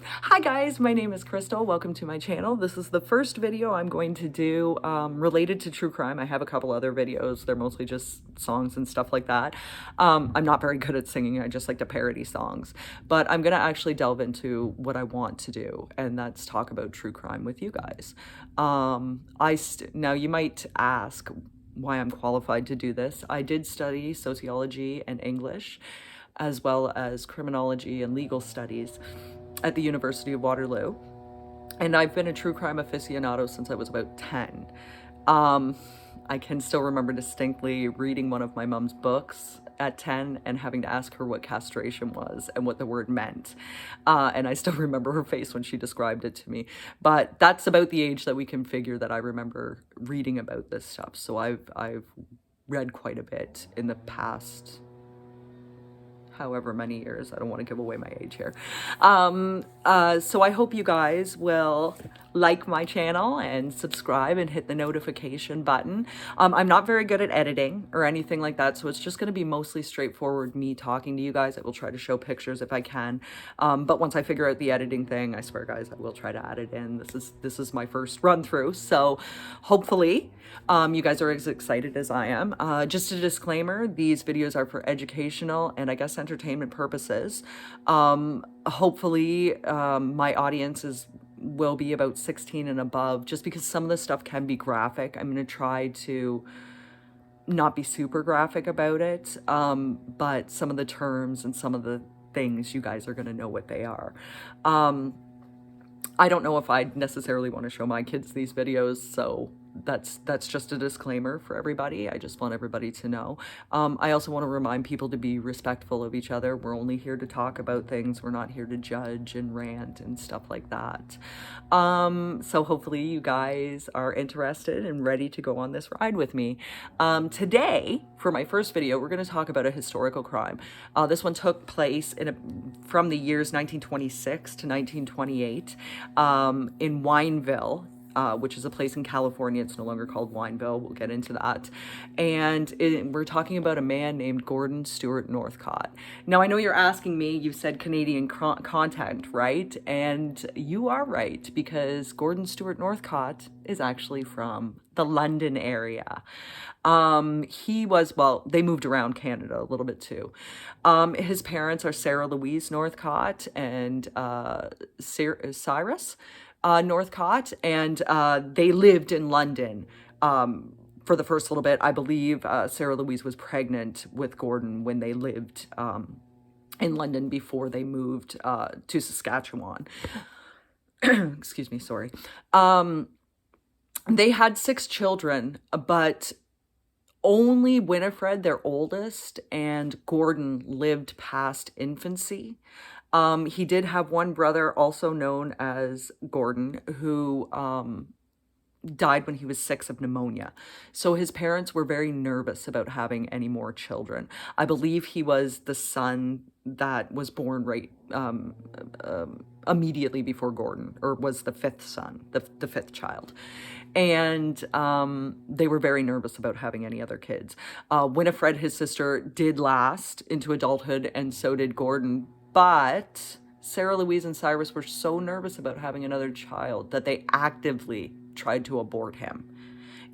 Hi guys, my name is Crystal. Welcome to my channel. This is the first video I'm going to do related to true crime. I have a couple other videos. They're mostly just songs and stuff like that. I'm not very good at singing. I just like to parody songs. But I'm going to actually delve into what I want to do, and that's talk about true crime with you guys. Now you might ask why I'm qualified to do this. I did study sociology and English, as well as criminology and legal studies at the University of Waterloo. And I've been a true crime aficionado since I was about 10. I can still remember distinctly reading one of my mom's books at 10 and having to ask her what castration was and what the word meant. And I still remember her face when she described it to me. But that's about the age that we can figure that I remember reading about this stuff. So I've read quite a bit in the past however many years. I don't want to give away my age here. So I hope you guys will like my channel and subscribe and hit the notification button. I'm not very good at editing or anything like that, so it's just going to be mostly straightforward me talking to you guys. I will try to show pictures if I can, but once I figure out the editing thing, I swear guys, I will try to add it in. This is my first run through, so hopefully you guys are as excited as I am. Just a disclaimer, these videos are for educational and I guess entertainment purposes. Hopefully my audience will be about 16 and above, just because some of the stuff can be graphic. I'm going to try to not be super graphic about it, but some of the terms and some of the things, you guys are going to know what they are. I don't know if I'd necessarily want to show my kids these videos, so that's just a disclaimer for everybody. I just want everybody to know. I also want to remind people to be respectful of each other. We're only here to talk about things. We're not here to judge and rant and stuff like that. So hopefully you guys are interested and ready to go on this ride with me. Today, for my first video, we're going to talk about a historical crime. This one took place from the years 1926 to 1928 in Wineville, which is a place in California. It's no longer called Wineville. We'll get into that. And we're talking about a man named Gordon Stewart Northcott. Now, I know you're asking me, you said Canadian content, right? And you are right, because Gordon Stewart Northcott is actually from the London area. They moved around Canada a little bit too. His parents are Sarah Louise Northcott and Cyrus Northcott, and they lived in London for the first little bit. I believe Sarah Louise was pregnant with Gordon when they lived in London before they moved to Saskatchewan. Excuse me, sorry. They had 6 children, but only Winifred, their oldest, and Gordon lived past infancy. He did have one brother, also known as Gordon, who died when he was 6 of pneumonia. So his parents were very nervous about having any more children. I believe he was the son that was born right immediately before Gordon, or was the 5th son, the 5th child. And they were very nervous about having any other kids. Winifred, his sister, did last into adulthood, and so did Gordon. But Sarah Louise and Cyrus were so nervous about having another child that they actively tried to abort him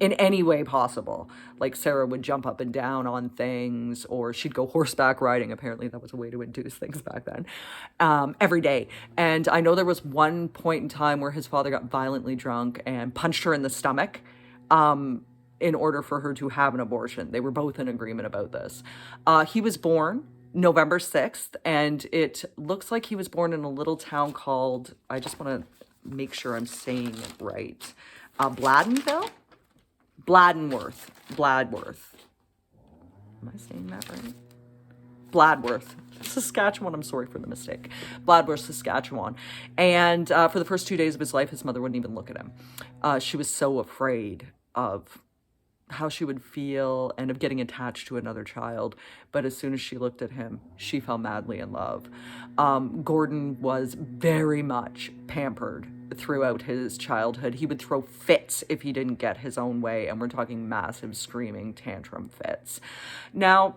in any way possible. Like, Sarah would jump up and down on things, or she'd go horseback riding. Apparently that was a way to induce things back then, every day. And I know there was one point in time where his father got violently drunk and punched her in the stomach in order for her to have an abortion. They were both in agreement about this. He was born November 6th, and it looks like he was born in a little town called, I just want to make sure I'm saying it right, Bladdenville? Bladworth. Am I saying that right? Bladworth, Saskatchewan. I'm sorry for the mistake. Bladworth, Saskatchewan. And for the first 2 days of his life, his mother wouldn't even look at him. She was so afraid of how she would feel and of getting attached to another child. But as soon as she looked at him, she fell madly in love. Gordon was very much pampered throughout his childhood. He would throw fits if he didn't get his own way, and we're talking massive screaming tantrum fits. Now,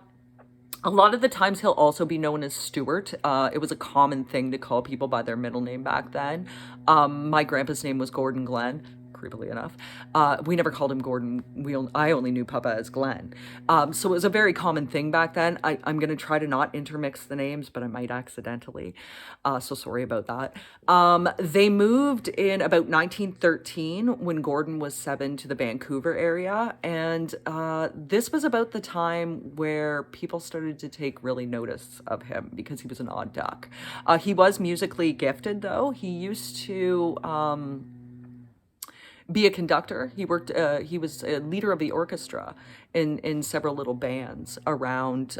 A lot of the times he'll also be known as Stewart. It was a common thing to call people by their middle name back then. My grandpa's name was Gordon Glenn, creepily enough. We never called him Gordon. I only knew Papa as Glenn. So it was a very common thing back then. I'm going to try to not intermix the names, but I might accidentally. So sorry about that. They moved in about 1913 when Gordon was 7 to the Vancouver area. And this was about the time where people started to take really notice of him because he was an odd duck. He was musically gifted, though. He used to be a conductor. He worked. He was a leader of the orchestra in several little bands around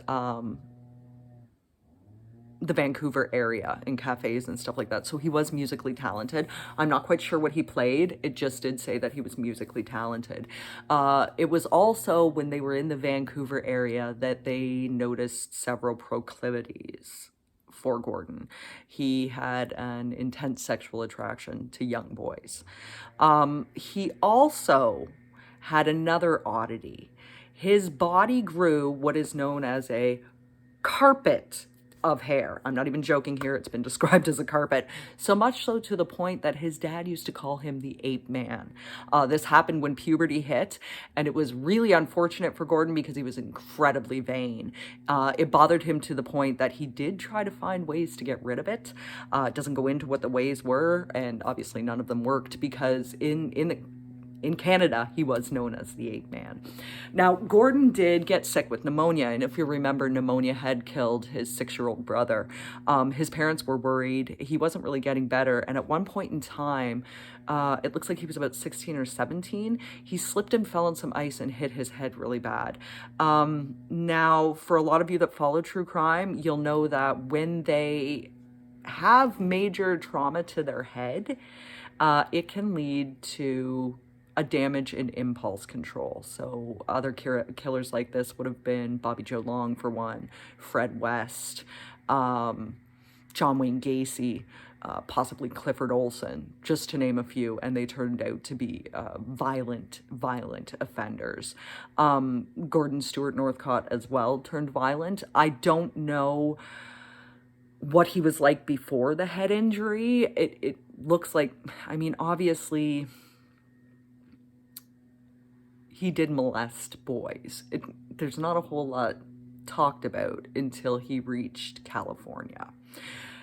the Vancouver area in cafes and stuff like that. So he was musically talented. I'm not quite sure what he played. It just did say that he was musically talented. It was also when they were in the Vancouver area that they noticed several proclivities for Gordon. He had an intense sexual attraction to young boys. He also had another oddity. His body grew what is known as a carpet of hair. I'm not even joking here. It's been described as a carpet. So much so to the point that his dad used to call him the ape man. This happened when puberty hit, and it was really unfortunate for Gordon because he was incredibly vain. It bothered him to the point that he did try to find ways to get rid of it. It doesn't go into what the ways were, and obviously none of them worked because in Canada, he was known as the ape man. Now, Gordon did get sick with pneumonia, and if you remember, pneumonia had killed his 6-year-old brother. His parents were worried. He wasn't really getting better, and at one point in time, it looks like he was about 16 or 17, he slipped and fell on some ice and hit his head really bad. Now, for a lot of you that follow true crime, you'll know that when they have major trauma to their head, it can lead to a damage in impulse control. So other killers like this would have been Bobby Joe Long, for one, Fred West, John Wayne Gacy, possibly Clifford Olson, just to name a few, and they turned out to be violent offenders. Gordon Stewart Northcott as well turned violent. I don't know what he was like before the head injury. It looks like, I mean, obviously he did molest boys. There's not a whole lot talked about until he reached California.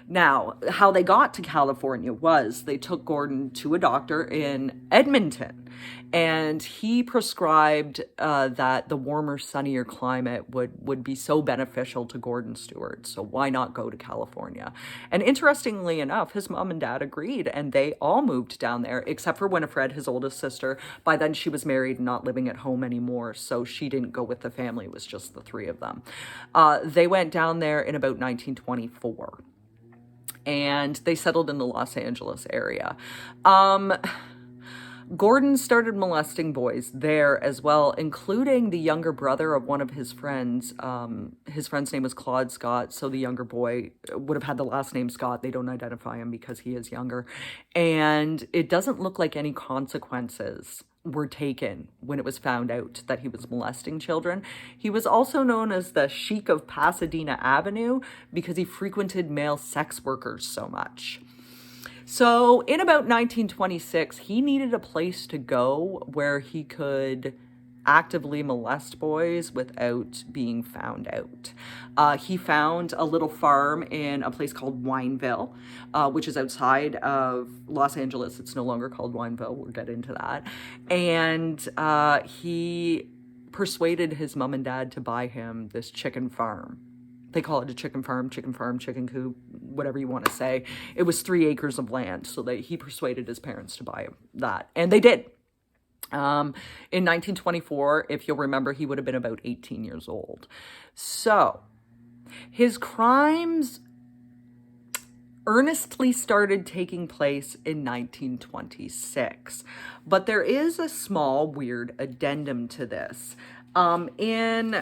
Now, how they got to California was they took Gordon to a doctor in Edmonton, and he prescribed that the warmer, sunnier climate would be so beneficial to Gordon Stewart. So why not go to California? And interestingly enough, his mom and dad agreed, and they all moved down there, except for Winifred, his oldest sister. By then she was married and not living at home anymore, so she didn't go with the family. It was just the three of them. They went down there in about 1924. And they settled in the Los Angeles area. Gordon started molesting boys there as well, including the younger brother of one of his friends. His friend's name was Claude Scott, so the younger boy would have had the last name Scott. They don't identify him because he is younger. And it doesn't look like any consequences were taken when it was found out that he was molesting children. He was also known as the Sheik of Pasadena Avenue because he frequented male sex workers so much. So in about 1926, he needed a place to go where he could actively molest boys without being found out. He found a little farm in a place called Wineville, which is outside of Los Angeles. It's no longer called Wineville. We'll get into that. And he persuaded his mom and dad to buy him this chicken farm. They call it a chicken farm, chicken coop, whatever you want to say. It was 3 acres of land. So he persuaded his parents to buy him that. And they did. In 1924, if you'll remember, he would have been about 18 years old. So his crimes earnestly started taking place in 1926. But there is a small weird addendum to this. In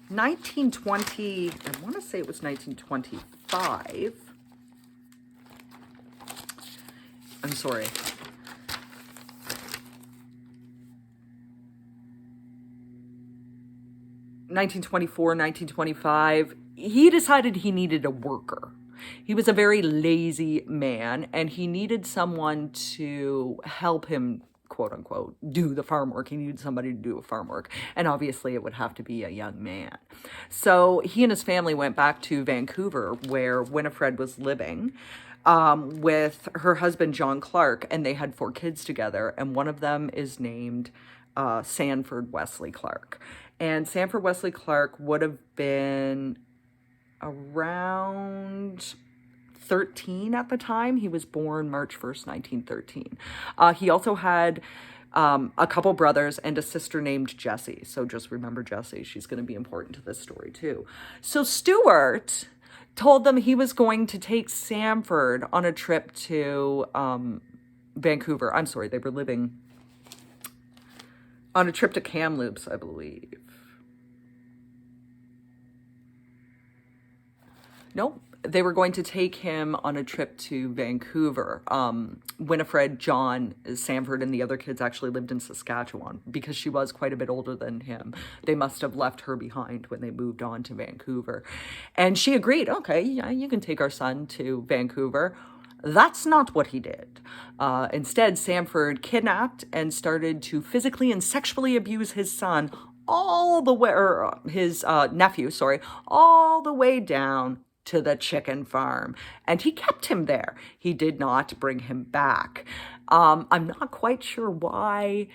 1920, I want to say it was 1925. I'm sorry. 1924, 1925, he decided he needed a worker. He was a very lazy man, and he needed someone to help him, quote unquote, do the farm work. He needed somebody to do farm work. And obviously, it would have to be a young man. So he and his family went back to Vancouver, where Winifred was living, with her husband, John Clark, and they had 4 kids together. And one of them is named Sanford Wesley Clark. And Sanford Wesley Clark would have been around 13 at the time. He was born March 1st, 1913. He also had a couple brothers and a sister named Jessie. So just remember Jessie. She's going to be important to this story too. So Stewart told them he was going to take Sanford on a trip to Vancouver. I'm sorry, they were living on a trip to Kamloops, I believe. Nope. They were going to take him on a trip to Vancouver. Winifred, John, Sanford, and the other kids actually lived in Saskatchewan because she was quite a bit older than him. They must have left her behind when they moved on to Vancouver. And she agreed, okay, yeah, you can take our son to Vancouver. That's not what he did. Instead, Sanford kidnapped and started to physically and sexually abuse his son all the way, or his nephew, sorry, all the way down to the chicken farm. And he kept him there. He did not bring him back. I'm not quite sure why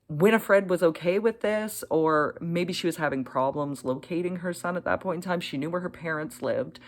Winifred was okay with this, or maybe she was having problems locating her son at that point in time. She knew where her parents lived.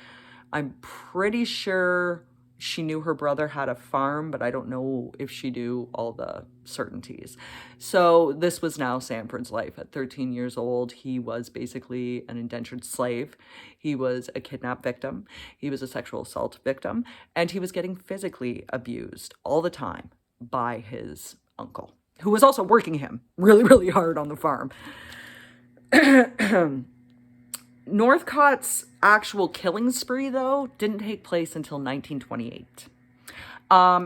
I'm pretty sure she knew her brother had a farm, but I don't know if she knew all the certainties. So this was now Sanford's life. At 13 years old, he was basically an indentured slave. He was a kidnap victim. He was a sexual assault victim. And he was getting physically abused all the time by his uncle, who was also working him really, really hard on the farm. Northcott's actual killing spree, though, didn't take place until 1928.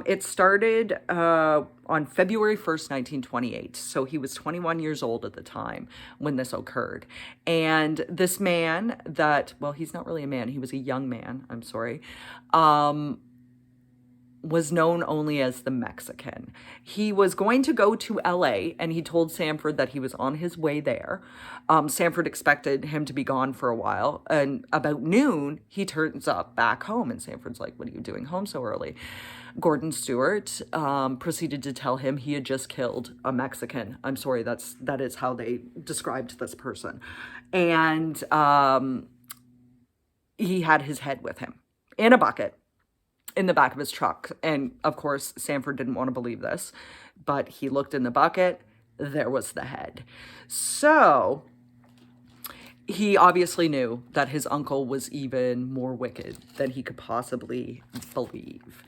It started on February 1st, 1928. So he was 21 years old at the time when this occurred. And this man that, well, he's not really a man. He was a young man. I'm sorry. Was known only as the Mexican. He was going to go to LA, and he told Sanford that he was on his way there. Sanford expected him to be gone for a while, and about noon, he turns up back home, and Sanford's like, what are you doing home so early? Gordon Stewart proceeded to tell him he had just killed a Mexican. I'm sorry, that is how they described this person. And he had his head with him in a bucket in the back of his truck. And of course, Sanford didn't want to believe this, but he looked in the bucket, there was the head. So he obviously knew that his uncle was even more wicked than he could possibly believe.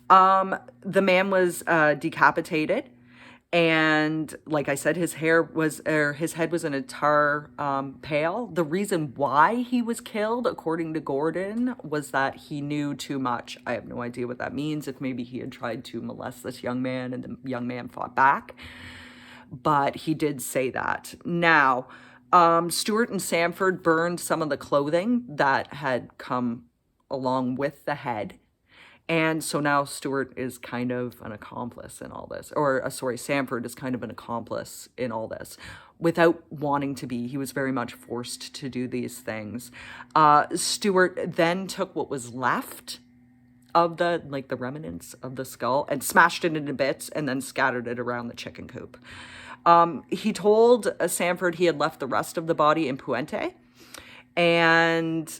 The man was decapitated. And like I said, his head was in a tar pail. The reason why he was killed, according to Gordon, was that he knew too much. I have no idea what that means. If maybe he had tried to molest this young man and the young man fought back. But he did say that. Now, Stewart and Sanford burned some of the clothing that had come along with the head. And so now Stewart is kind of an accomplice in all this. Sanford is kind of an accomplice in all this. Without wanting to be, he was very much forced to do these things. Stewart then took what was left of the remnants of the skull and smashed it into bits and then scattered it around the chicken coop. He told Sanford he had left the rest of the body in Puente. And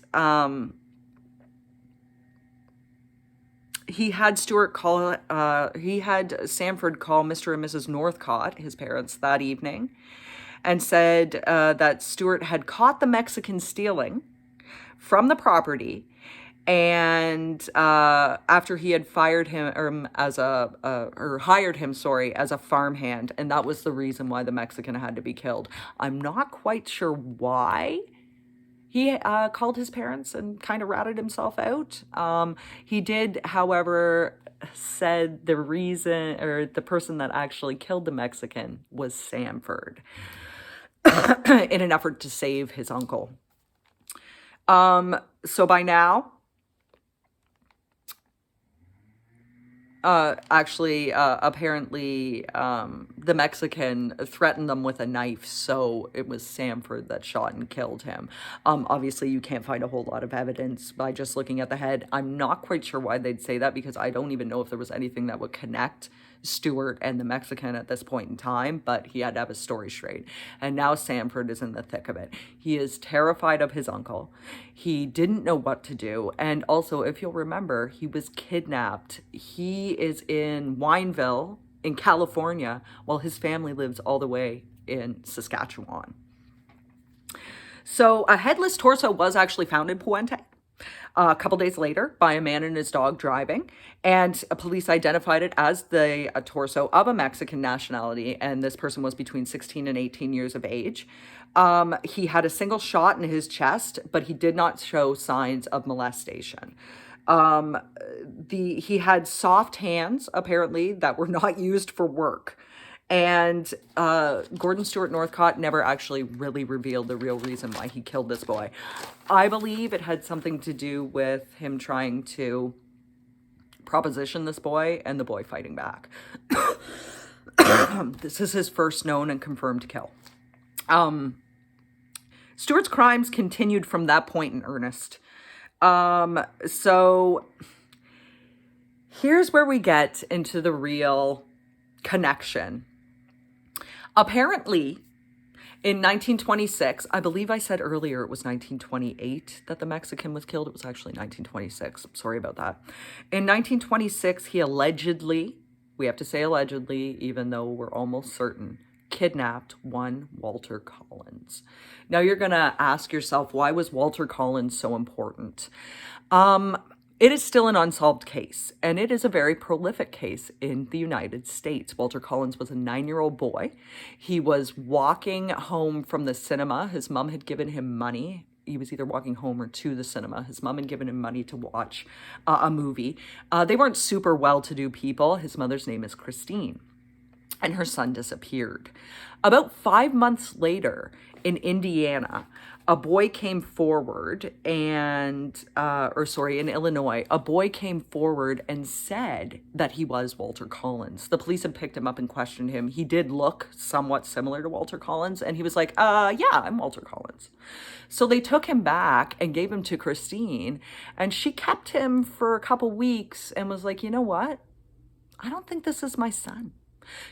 he had Sanford call Mr. and Mrs. Northcott, his parents, that evening, and said that Stewart had caught the Mexican stealing from the property, and after he had hired him as a farmhand, and that was the reason why the Mexican had to be killed. I'm not quite sure why he called his parents and kind of ratted himself out. He did, however, said the reason, or the person that actually killed the Mexican was Sanford. in an effort to save his uncle. So by now, apparently, the Mexican threatened them with a knife, so it was Sanford that shot and killed him. Obviously, you can't find a whole lot of evidence by just looking at the head. I'm not quite sure why they'd say that, because I don't even know if there was anything that would connect Stewart and the Mexican at this point in time, but he had to have his story straight. And now Sanford is in the thick of it. He is terrified of his uncle. He didn't know what to do. And also, if you'll remember, he was kidnapped. He is in Wineville in California while his family lives all the way in Saskatchewan. So a headless torso was actually found in Puente a couple days later by a man and his dog driving, and police identified it as the torso of a Mexican nationality, and this person was between 16 and 18 years of age. He had a single shot in his chest, but he did not show signs of molestation. He had soft hands, apparently, that were not used for work. And Gordon Stewart Northcott never actually really revealed the real reason why he killed this boy. I believe it had something to do with him trying to proposition this boy and the boy fighting back. This is his first known and confirmed kill. Stewart's crimes continued from that point in earnest. So here's where we get into the real connection. Apparently, in 1926, I believe I said earlier it was 1928 that the Mexican was killed. It was actually 1926. Sorry about that. In 1926, he allegedly, we have to say allegedly, even though we're almost certain, kidnapped one Walter Collins. Now you're going to ask yourself, why was Walter Collins so important? It is still an unsolved case, and it is a very prolific case in the United States. Walter Collins was a 9-year-old boy. He was walking home from the cinema. His mom had given him money. He was either walking home or to the cinema. His mom had given him money to watch a movie. They weren't super well-to-do people. His mother's name is Christine, and her son disappeared. About 5 months later, in Indiana, a boy came forward and, in Illinois, a boy came forward and said that he was Walter Collins. The police had picked him up and questioned him. He did look somewhat similar to Walter Collins, and he was like, yeah, I'm Walter Collins. So they took him back and gave him to Christine, and she kept him for a couple weeks and was like, you know what? I don't think this is my son.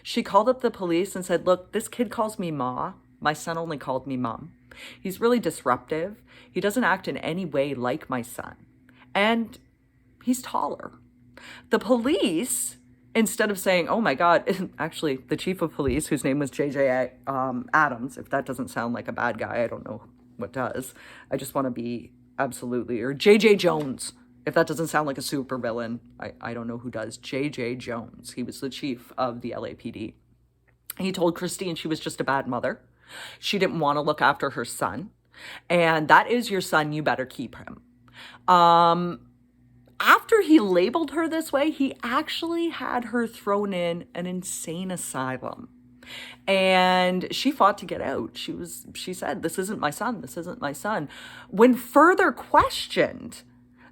She called up the police and said, look, this kid calls me Ma. My son only called me Mom. He's really disruptive. He doesn't act in any way like my son. And he's taller. The police, instead of saying, oh my God, actually the chief of police, whose name was J.J. Adams, if that doesn't sound like a bad guy, I don't know what does. I just want to be absolutely, or J.J. Jones. If that doesn't sound like a supervillain, I don't know who does. J.J. Jones. He was the chief of the LAPD. He told Christine she was just a bad mother. She didn't want to look after her son. And that is your son. You better keep him. After he labeled her this way, he actually had her thrown in an insane asylum. And she fought to get out. She said, this isn't my son. This isn't my son. When further questioned,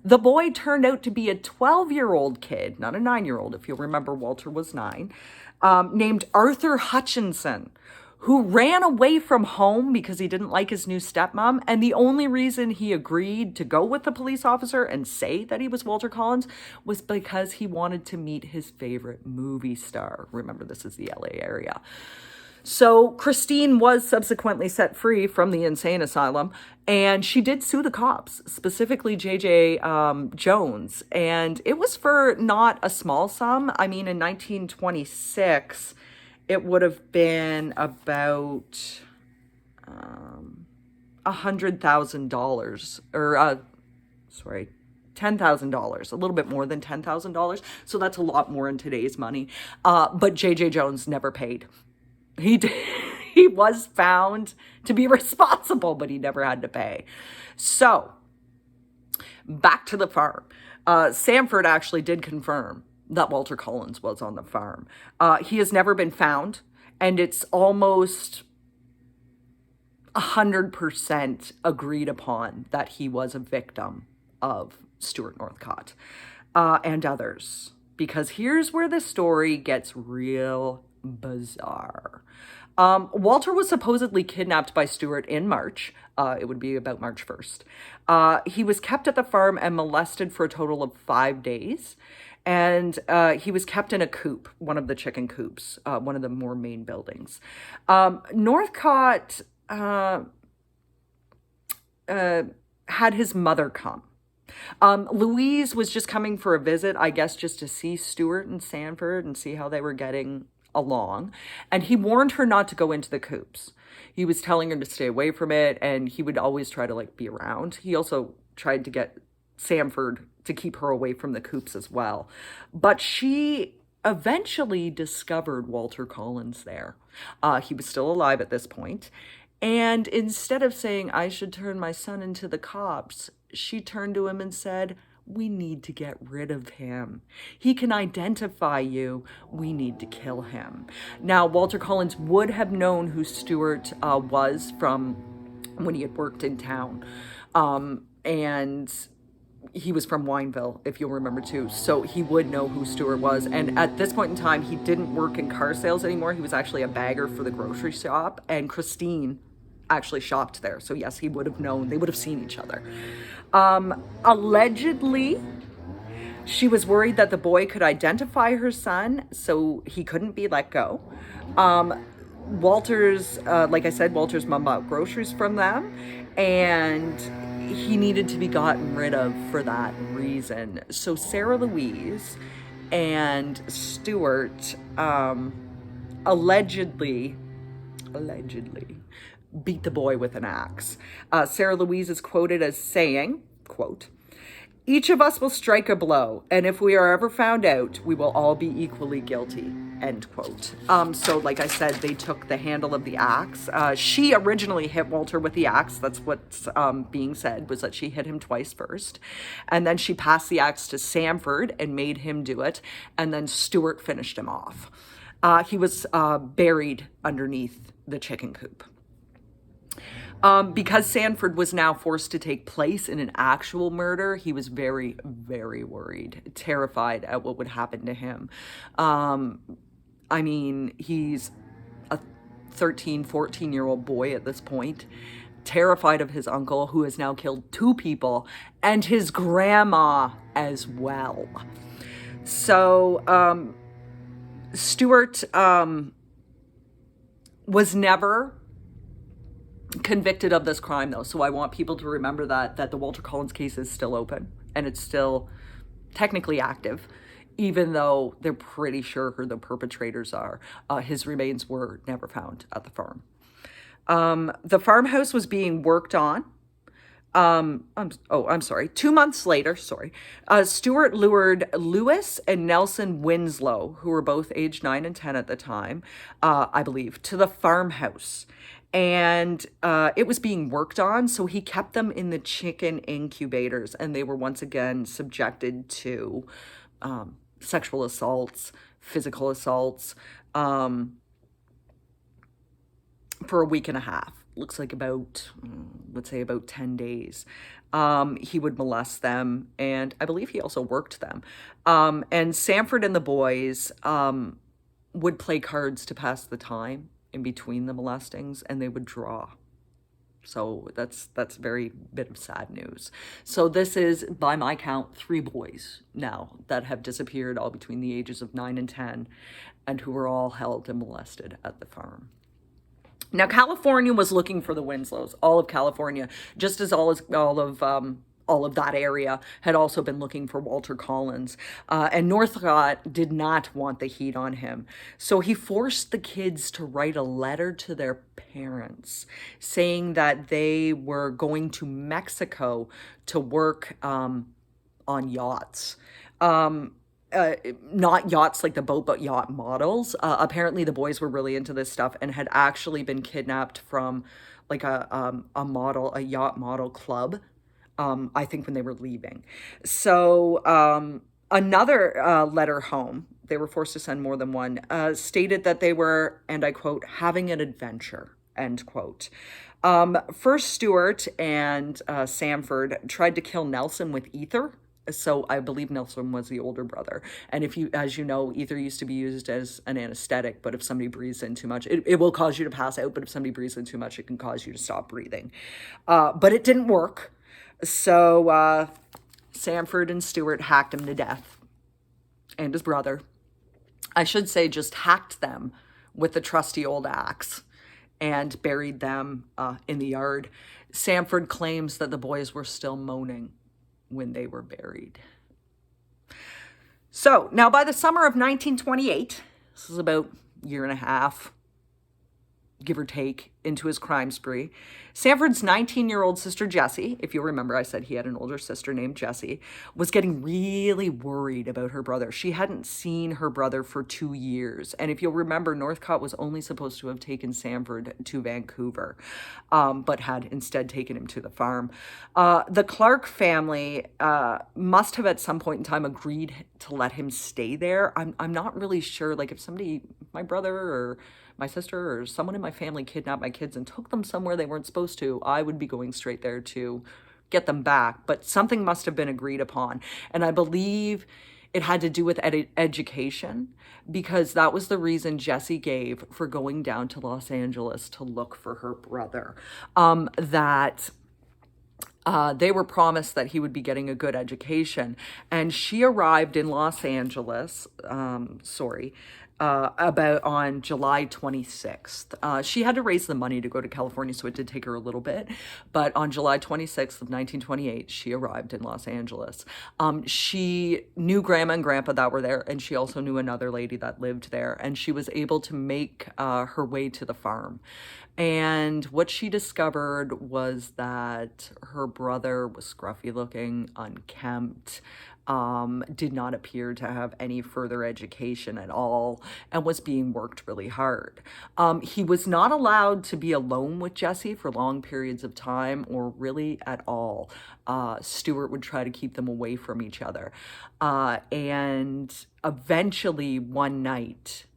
the boy turned out to be a 12-year-old kid, not a 9-year-old, if you'll remember Walter was 9, named Arthur Hutchinson, who ran away from home because he didn't like his new stepmom. And the only reason he agreed to go with the police officer and say that he was Walter Collins was because he wanted to meet his favorite movie star. Remember, this is the LA area. So Christine was subsequently set free from the insane asylum, and she did sue the cops, specifically J.J. Jones. And it was for not a small sum. I mean, in 1926... it would have been about $100,000 or, $10,000, a little bit more than $10,000. So that's a lot more in today's money. But J.J. Jones never paid. He was found to be responsible, but he never had to pay. So back to the farm. Sanford actually did confirm that Walter Collins was on the farm. He has never been found, and it's almost 100% agreed upon that he was a victim of Stewart Northcott and others. Because here's where the story gets real bizarre. Walter was supposedly kidnapped by Stewart in March. It would be about March 1st. He was kept at the farm and molested for a total of 5 days. And he was kept in a coop, one of the chicken coops, one of the more main buildings. Northcott had his mother come. Louise was just coming for a visit, I guess, just to see Stewart and Sanford and see how they were getting along. And he warned her not to go into the coops. He was telling her to stay away from it, and he would always try to be around. He also tried to get Sanford to keep her away from the coops as well. But she eventually discovered Walter Collins there. He was still alive at this point. And instead of saying, I should turn my son into the cops, she turned to him and said, we need to get rid of him. He can identify you. We need to kill him. Now, Walter Collins would have known who Stewart was from when he had worked in town. And he was from Wineville, if you'll remember too. So he would know who Stewart was. And at this point in time, he didn't work in car sales anymore. He was actually a bagger for the grocery shop. And Christine actually shopped there. So yes, he would have known. They would have seen each other. Allegedly, she was worried that the boy could identify her son, so he couldn't be let go. Walter's, like I said, Walter's mom bought groceries from them, and he needed to be gotten rid of for that reason. So Sarah Louise and Stewart allegedly beat the boy with an axe. Sarah Louise is quoted as saying, quote, each of us will strike a blow, and if we are ever found out, we will all be equally guilty, end quote. So like I said, they took the handle of the axe. She originally hit Walter with the axe. That's what's being said, was that she hit him twice first. And then she passed the axe to Sanford and made him do it. And then Stewart finished him off. He was buried underneath the chicken coop. Because Sanford was now forced to take place in an actual murder, he was very, very worried, terrified at what would happen to him. I mean, he's a 13, 14-year-old boy at this point, terrified of his uncle, who has now killed 2 people, and his grandma as well. So, Stewart was never convicted of this crime, though, so I want people to remember that the Walter Collins case is still open, and it's still technically active, even though they're pretty sure who the perpetrators are. His remains were never found at the farm. The farmhouse was being worked on. I'm sorry. 2 months later, Stewart lured Lewis and Nelson Winslow, who were both age 9 and 10 at the time, I believe, to the farmhouse. And it was being worked on, so he kept them in the chicken incubators, and they were once again subjected to sexual assaults, physical assaults, for a week and a half. Looks like about, let's say about 10 days. He would molest them, and I believe he also worked them. And Sanford and the boys would play cards to pass the time in between the molestings, and they would draw. So that's very bit of sad news. So this is, by my count, 3 boys now that have disappeared, all between the ages of 9 and 10, and who were all held and molested at the farm. Now, California was looking for the Winslows, all of California, just as all of that area had also been looking for Walter Collins. And Northcott did not want the heat on him. So he forced the kids to write a letter to their parents saying that they were going to Mexico to work on yachts. Not yachts like the boat, but yacht models. Apparently the boys were really into this stuff and had actually been kidnapped from like a yacht model club. I think when they were leaving. So another letter home, they were forced to send more than one, stated that they were, and I quote, having an adventure, end quote. First, Stewart and Sanford tried to kill Nelson with ether. So I believe Nelson was the older brother. And if you, as you know, ether used to be used as an anesthetic, but if somebody breathes in too much, it will cause you to pass out. But if somebody breathes in too much, it can cause you to stop breathing. But it didn't work. So Sanford and Stewart hacked him to death, and his brother. I should say just hacked them with the trusty old axe and buried them in the yard. Sanford claims that the boys were still moaning when they were buried. So now by the summer of 1928, this is about a year and a half, give or take, into his crime spree, Sanford's 19-year-old sister Jessie, if you remember I said he had an older sister named Jessie, was getting really worried about her brother. She hadn't seen her brother for 2 years. And if you'll remember, Northcott was only supposed to have taken Sanford to Vancouver, but had instead taken him to the farm. The Clark family must have at some point in time agreed to let him stay there. I'm not really sure, like if somebody, my brother or my sister or someone in my family kidnapped my kids and took them somewhere they weren't supposed to, I would be going straight there to get them back. But something must have been agreed upon. And I believe it had to do with education, because that was the reason Jessie gave for going down to Los Angeles to look for her brother. They were promised that he would be getting a good education. And she arrived in Los Angeles, about on July 26th. She had to raise the money to go to California, so it did take her a little bit. But on July 26th of 1928, she arrived in Los Angeles. She knew Grandma and Grandpa that were there, and she also knew another lady that lived there. And she was able to make her way to the farm. And what she discovered was that her brother was scruffy looking, unkempt, did not appear to have any further education at all, and was being worked really hard. He was not allowed to be alone with Jessie for long periods of time, or really at all. Stewart would try to keep them away from each other. And eventually one night,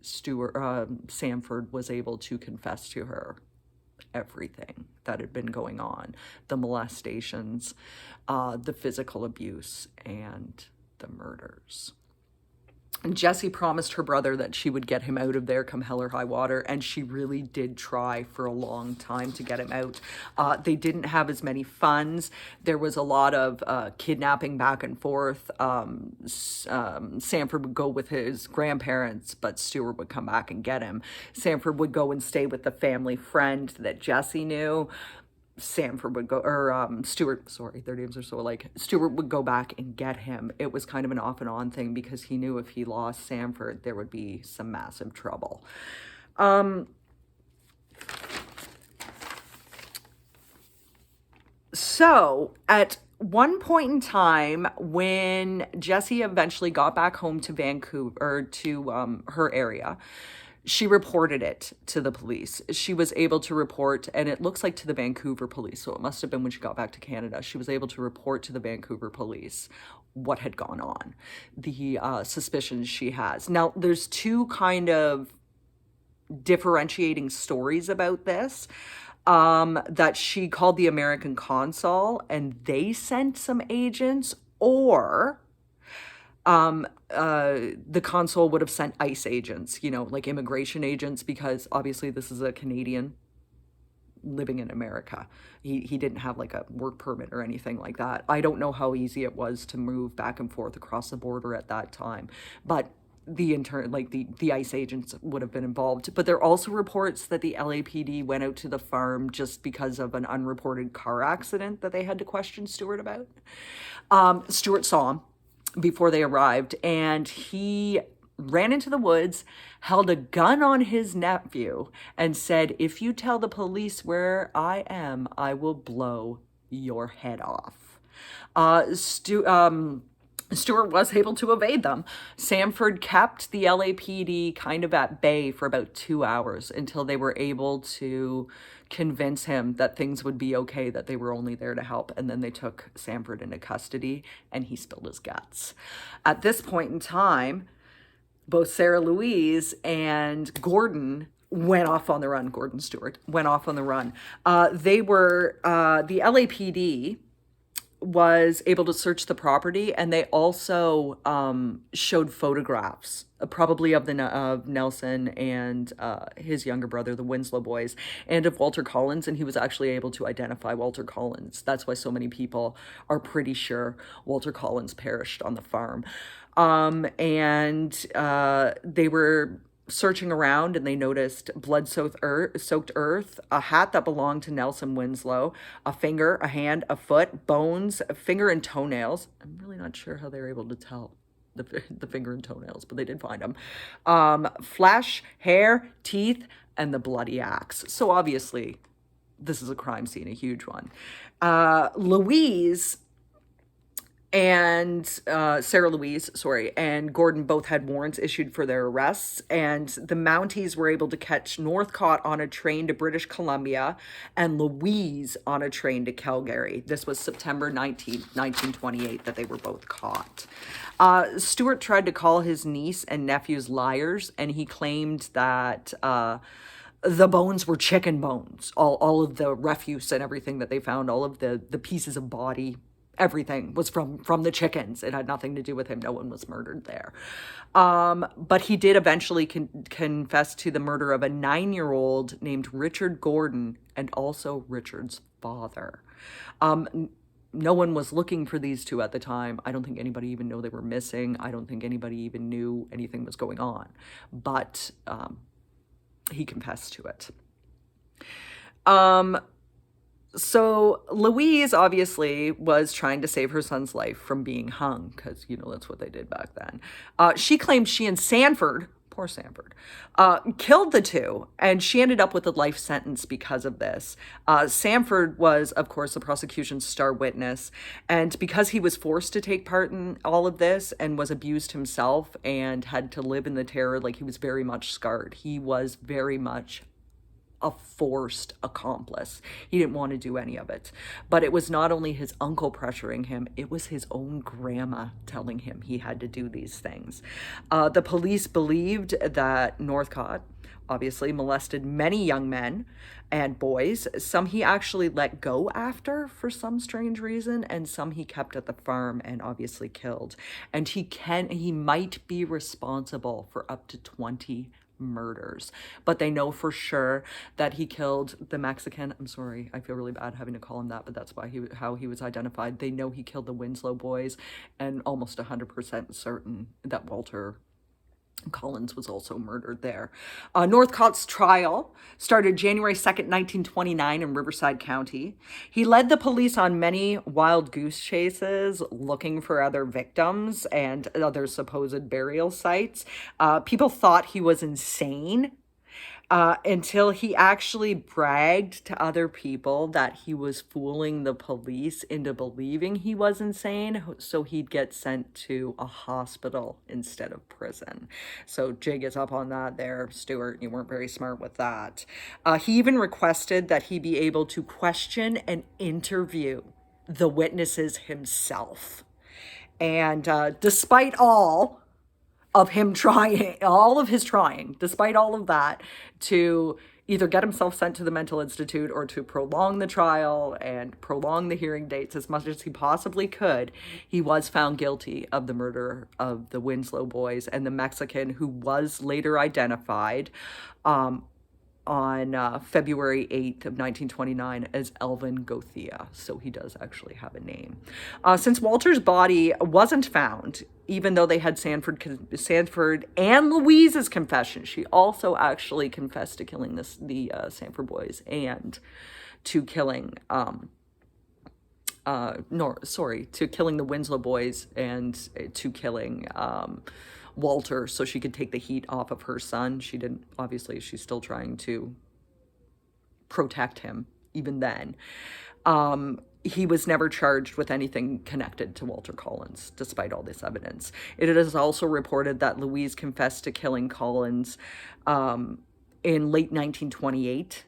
Sanford was able to confess to her everything that had been going on, the molestations, the physical abuse, and the murders. And Jessie promised her brother that she would get him out of there come hell or high water, and she really did try for a long time to get him out. They didn't have as many funds. There was a lot of kidnapping back and forth. Sanford would go with his grandparents, but Stewart would come back and get him. Sanford would go and stay with the family friend that Jessie knew. Sanford would go, or Stewart, sorry, their names are so alike. Stewart would go back and get him. It was kind of an off and on thing, because he knew if he lost Sanford, there would be some massive trouble. So at one point in time, when Jessie eventually got back home to Vancouver, or to her area, she reported it to the police. She was able to report, and it looks like to the Vancouver police, so it must have been when she got back to Canada. She was able to report to the Vancouver police what had gone on, the suspicions she has. Now, there's two kind of differentiating stories about this. That she called the American consul and they sent some agents, or the consul would have sent ICE agents, like immigration agents, because obviously this is a Canadian living in America. He didn't have like a work permit or anything like that. I don't know how easy it was to move back and forth across the border at that time, but the ICE agents would have been involved. But there are also reports that the LAPD went out to the farm just because of an unreported car accident that they had to question Stewart about. Stewart saw him before they arrived, and he ran into the woods, held a gun on his nephew, and said, "If you tell the police where I am, I will blow your head off." Stewart was able to evade them. Sanford kept the LAPD kind of at bay for about 2 hours until they were able to convince him that things would be okay, that they were only there to help. And then they took Sanford into custody, and he spilled his guts. At this point in time, both Sarah Louise and Gordon went off on the run. Gordon Stewart went off on the run. The LAPD was able to search the property, and they also showed photographs, probably of Nelson and his younger brother, the Winslow boys, and of Walter Collins, and he was actually able to identify Walter Collins. That's why so many people are pretty sure Walter Collins perished on the farm. They were searching around, and they noticed blood-soaked earth, a hat that belonged to Nelson Winslow, a finger, a hand, a foot, bones, a finger, and toenails. I'm really not sure how they were able to tell the finger and toenails, but they did find them. Flesh, hair, teeth, and the bloody axe. So obviously, this is a crime scene, a huge one. Sarah Louise, and Gordon both had warrants issued for their arrests, and the Mounties were able to catch Northcott on a train to British Columbia and Louise on a train to Calgary. This was September 1928 that they were both caught. Stewart tried to call his niece and nephews liars, and he claimed that the bones were chicken bones. All of the refuse and everything that they found, all of the pieces of body, everything was from the chickens. It had nothing to do with him. No one was murdered there. But he did eventually confess to the murder of a 9-year-old named Richard Gordon, and also Richard's father. No one was looking for these two at the time. I don't think anybody even knew they were missing. I don't think anybody even knew anything was going on. But he confessed to it. So Louise obviously was trying to save her son's life from being hung, because, that's what they did back then. She claimed she and Sanford, poor Sanford, killed the two, and she ended up with a life sentence because of this. Sanford was, of course, the prosecution's star witness, and because he was forced to take part in all of this and was abused himself and had to live in the terror, he was very much scarred. He was very much a forced accomplice. He didn't want to do any of it. But it was not only his uncle pressuring him, it was his own grandma telling him he had to do these things. The police believed that Northcott obviously molested many young men and boys. Some he actually let go after for some strange reason, and some he kept at the farm and obviously killed. And he might be responsible for up to 20 murders, but they know for sure that he killed the Mexican. I'm sorry, I feel really bad having to call him that, but that's how he was identified. They know he killed the Winslow boys, and almost 100% certain that Walter Collins was also murdered there. Northcott's trial started January 2nd, 1929 in Riverside County. He led the police on many wild goose chases looking for other victims and other supposed burial sites. People thought he was insane until he actually bragged to other people that he was fooling the police into believing he was insane, so he'd get sent to a hospital instead of prison. So jig is up on that there, Stewart. You weren't very smart with that. He even requested that he be able to question and interview the witnesses himself. And despite all of him trying, despite all of that, to either get himself sent to the mental institute or to prolong the trial and prolong the hearing dates as much as he possibly could, he was found guilty of the murder of the Winslow boys and the Mexican who was later identified on February 8th of 1929 as Elvin Gothea. So he does actually have a name. Since Walter's body wasn't found, even though they had Sanford and Louise's confession, she also actually confessed to killing the Sanford boys and to killing to killing the Winslow boys and to killing Walter, so she could take the heat off of her son. She's still trying to protect him even then. He was never charged with anything connected to Walter Collins, despite all this evidence. It is also reported that Louise confessed to killing Collins in late 1928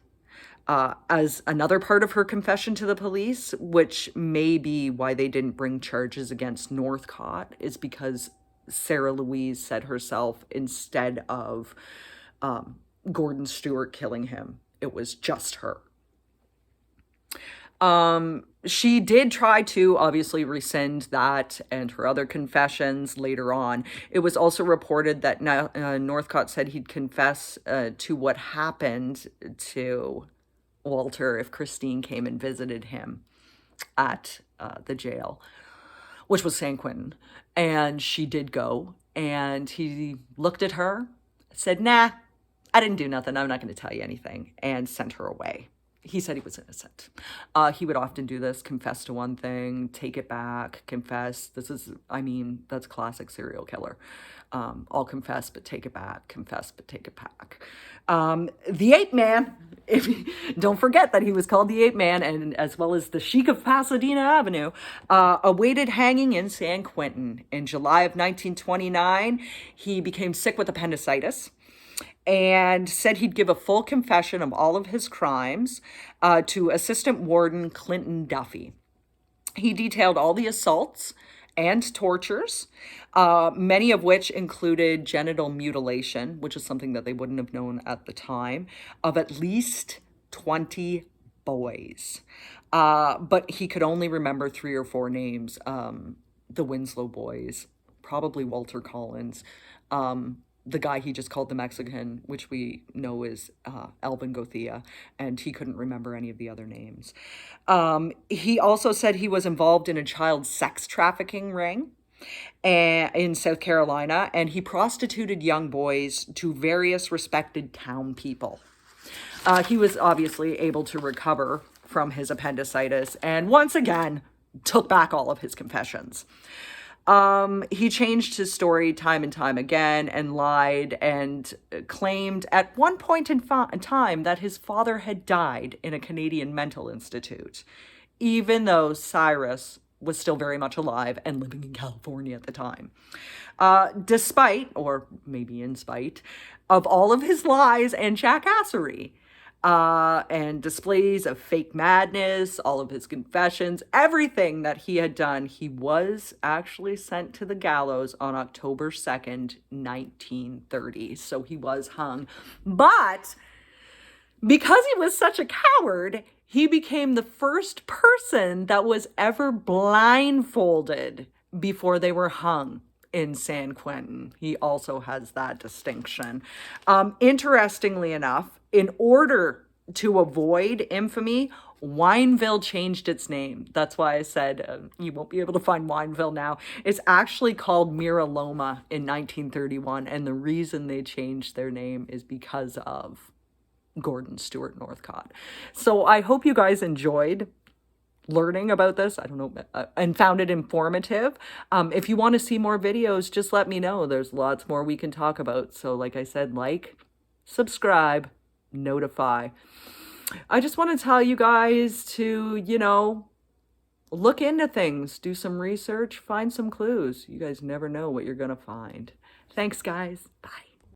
as another part of her confession to the police, which may be why they didn't bring charges against Northcott, is because Sarah Louise said herself, instead of Gordon Stewart killing him. It was just her. She did try to obviously rescind that and her other confessions later on. It was also reported that Northcott said he'd confess to what happened to Walter if Christine came and visited him at the jail, which was San Quentin. And she did go, and he looked at her, said, "Nah, I didn't do nothing. I'm not going to tell you anything," and sent her away. He said he was innocent. He would often do this, confess to one thing, take it back, confess. This is, I mean, that's classic serial killer. I'll confess, but take it back, confess, but take it back. The Ape Man, don't forget that he was called the Ape Man, and as well as the Sheik of Pasadena Avenue, awaited hanging in San Quentin. In July of 1929, he became sick with appendicitis and said he'd give a full confession of all of his crimes to Assistant Warden Clinton Duffy. He detailed all the assaults and tortures, many of which included genital mutilation, which is something that they wouldn't have known at the time, of at least 20 boys. But he could only remember 3 or 4 names. The Winslow boys, probably Walter Collins, the guy he just called the Mexican, which we know is Alvin Gothea, and he couldn't remember any of the other names. He also said he was involved in a child sex trafficking ring in South Carolina, and he prostituted young boys to various respected town people. He was obviously able to recover from his appendicitis, and once again, took back all of his confessions. He changed his story time and time again and lied and claimed at one point in time that his father had died in a Canadian mental institute, even though Cyrus was still very much alive and living in California at the time. Despite, or maybe in spite, of all of his lies and jackassery, and displays of fake madness, all of his confessions, everything that he had done, he was actually sent to the gallows on October 2nd, 1930. So he was hung. But because he was such a coward, he became the first person that was ever blindfolded before they were hung in San Quentin. He also has that distinction. Interestingly enough, in order to avoid infamy, Wineville changed its name. That's why I said you won't be able to find Wineville now. It's actually called Mira Loma in 1931, and the reason they changed their name is because of Gordon Stewart Northcott. So I hope you guys enjoyed learning about this, I don't know, and found it informative. If you want to see more videos, just let me know. There's lots more we can talk about. So like I said, like, subscribe, notify. I just want to tell you guys to, you know, look into things, do some research, find some clues. You guys never know what you're going to find. Thanks, guys. Bye.